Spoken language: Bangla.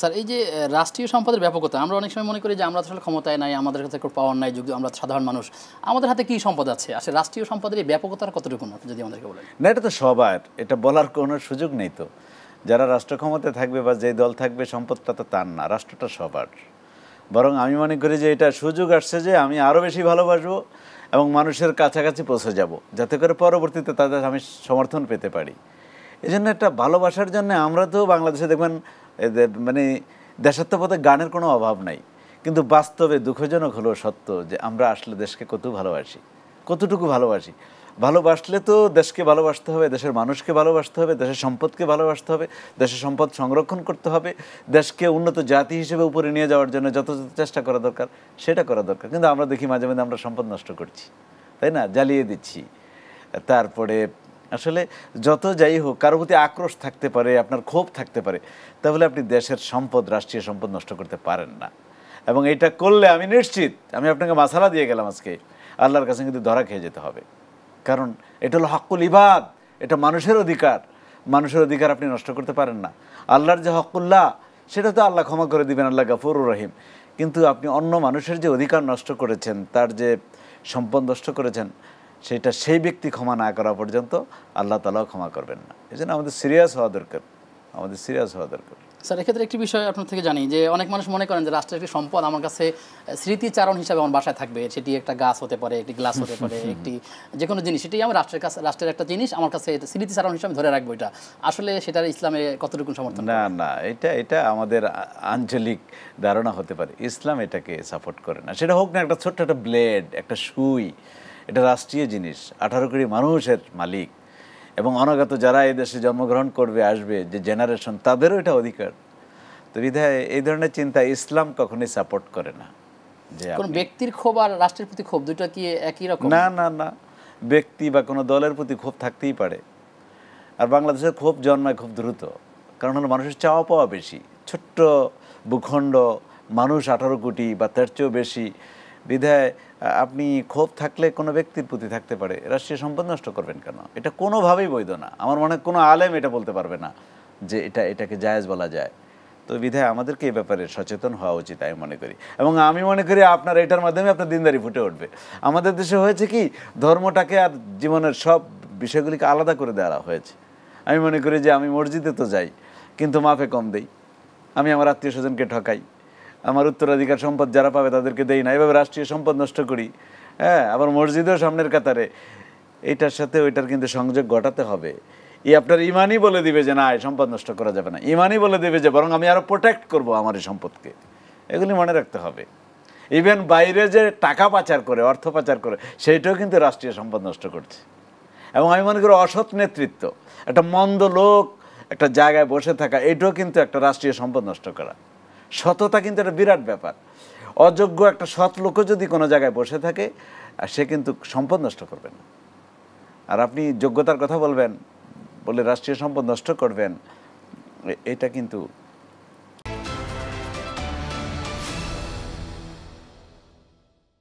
স্যার এই যে রাষ্ট্রীয় সম্পদের ব্যাপকতা, আমরা অনেক সময় মনে করি যে আমরা আসলে ক্ষমতায় নাই, আমাদের কাছে কোনো পাওয়ার নাই, যদিও আমরা সাধারণ মানুষ, আমাদের হাতে কি সম্পদ আছে? আসলে রাষ্ট্রীয় সম্পদের এই ব্যাপকতার কতটুকু যদি আমাদেরকে বলেন। না, এটা তো সবার, এটা বলার কোনো সুযোগ নেই তো। যারা রাষ্ট্র ক্ষমতায় থাকবে বা যে দল থাকবে সম্পদটা তো তার না, রাষ্ট্রটা সবার। বরং আমি মনে করি যে এটা সুযোগ আসছে যে আমি আরও বেশি ভালোবাসবো এবং মানুষের কাছাকাছি পৌঁছে যাব, যাতে করে পরবর্তীতে তাদের আমি সমর্থন পেতে পারি। এই জন্য একটা ভালোবাসার জন্য আমরা তো বাংলাদেশে দেখবেন মানে দেশাত্মবোধে গানের কোনো অভাব নাই, কিন্তু বাস্তবে দুঃখজনক হলো সত্য যে আমরা আসলে দেশকে কতটুকু ভালোবাসি। ভালোবাসলে তো দেশকে ভালোবাসতে হবে, দেশের মানুষকে ভালোবাসতে হবে, দেশের সম্পদকে ভালোবাসতে হবে, দেশের সম্পদ সংরক্ষণ করতে হবে, দেশকে উন্নত জাতি হিসেবে উপরে নিয়ে যাওয়ার জন্য যত চেষ্টা করা দরকার সেটা করা দরকার। কিন্তু আমরা দেখি মাঝে মাঝে আমরা সম্পদ নষ্ট করছি, তাই না, জ্বালিয়ে দিচ্ছি। তারপরে আসলে যত যাই হোক, কারো প্রতি আক্রোশ থাকতে পারে, আপনার ক্ষোভ থাকতে পারে, তাহলে আপনি দেশের সম্পদ, রাষ্ট্রীয় সম্পদ নষ্ট করতে পারেন না। এবং এটা করলে আমি নিশ্চিত, আমি আপনাকে মাসালা দিয়ে গেলাম আজকে, আল্লাহর কাছে কিন্তু ধরা খেয়ে যেতে হবে। কারণ এটা হলো হকুল ইবাদ, এটা মানুষের অধিকার। মানুষের অধিকার আপনি নষ্ট করতে পারেন না। আল্লাহর যে হকুল্লাহ সেটা তো আল্লাহ ক্ষমা করে দিবেন, আল্লাহ গফুরুর রহিম। কিন্তু আপনি অন্য মানুষের যে অধিকার নষ্ট করেছেন, তার যে সম্পদ নষ্ট করেছেন, সেটা সেই ব্যক্তি ক্ষমা না করা পর্যন্ত আল্লাহ তাআলাও ক্ষমা করবেন না। এই জন্য আমাদের সিরিয়াস হওয়া দরকার, স্যার এক্ষেত্রে একটি বিষয় আপনার থেকে জানি যে অনেক মানুষ মনে করেন যে রাষ্ট্রের একটি সম্পদ আমার কাছে স্মৃতিচারণ হিসাবে আমার বাসায় থাকবে, সেটি একটা গাছ হতে পারে, একটি গ্লাস হতে পারে, একটি যে কোনো জিনিস, সেটাই আমার রাষ্ট্রের একটা জিনিস, আমার কাছে স্মৃতিচারণ হিসাবে ধরে রাখবো। এটা আসলে সেটার ইসলামে কতটুকু সমর্থন? না, এটা আমাদের আঞ্চলিক ধারণা হতে পারে, ইসলাম এটাকে সাপোর্ট করে না। সেটা হোক না একটা ছোট্ট একটা ব্লেড, একটা সুই, এটা রাষ্ট্রীয় জিনিস, 18 কোটি মানুষের মালিক, এবং অনাগত যারা এই দেশে জন্মগ্রহণ করবে, আসবে যে জেনারেশন, তাদেরও এটা অধিকার। তো বিধায় এই ধরনের চিন্তা ইসলাম কখনোই সাপোর্ট করে না। যে কোন ব্যক্তির ক্ষোভ আর রাষ্ট্রের প্রতি ক্ষোভ দুটো কি একই রকম? না, ব্যক্তি বা কোনো দলের প্রতি ক্ষোভ থাকতেই পারে। আর বাংলাদেশের ক্ষোভ জন্মায় খুব দ্রুত, কারণ হলো মানুষের চাওয়া পাওয়া বেশি। ছোট্ট ভূখণ্ড, মানুষ 18 কোটি বা তার চেয়েও বেশি, বিধায় আপনি ক্ষোভ থাকলে কোনো ব্যক্তির প্রতি থাকতে পারে। রাষ্ট্রীয় সম্পদ নষ্ট করবেন কেন? এটা কোনোভাবেই বৈধ না। আমার মনে হয় কোনো আলেম এটা বলতে পারবে না যে এটাকে জায়েজ বলা যায়। তো বিধায় আমাদেরকে এই ব্যাপারে সচেতন হওয়া উচিত আমি মনে করি। এবং আমি মনে করি আপনার এটার মাধ্যমে আপনার দিনদারি ফুটে উঠবে। আমাদের দেশে হয়েছে কি, ধর্মটাকে আর জীবনের সব বিষয়গুলিকে আলাদা করে দেওয়া হয়েছে। আমি মনে করি যে আমি মসজিদে তো যাই, কিন্তু মাপে কম দেই, আমি আমার আত্মীয় স্বজনকে ঠকাই, আমার উত্তরাধিকার সম্পদ যারা পাবে তাদেরকে দেই না, এভাবে রাষ্ট্রীয় সম্পদ নষ্ট করি। হ্যাঁ, আবার মসজিদেও সামনের কাতারে। এইটার সাথে ওইটার কিন্তু সংযোগ ঘটাতে হবে। আপনার ইমানই বলে দিবে যে না, এই সম্পদ নষ্ট করা যাবে না। ইমানই বলে দেবে যে বরং আমি আরও প্রোটেক্ট করবো আমার এই সম্পদকে। এগুলি মনে রাখতে হবে। ইভেন বাইরে যে টাকা পাচার করে, অর্থ পাচার করে, সেইটাও কিন্তু রাষ্ট্রীয় সম্পদ নষ্ট করছে। এবং আমি মনে করি অসৎ নেতৃত্ব, একটা মন্দ লোক একটা জায়গায় বসে থাকা, এটাও কিন্তু একটা রাষ্ট্রীয় সম্পদ নষ্ট করা। সততা কিন্তু একটা বিরাট ব্যাপার। অযোগ্য একটা সৎ লোকও যদি কোনো জায়গায় বসে থাকে, সে কিন্তু সম্পদ নষ্ট করবে না। আর আপনি যোগ্যতার কথা বলবেন, বলে রাষ্ট্রীয় সম্পদ নষ্ট করবেন, এটা কিন্তু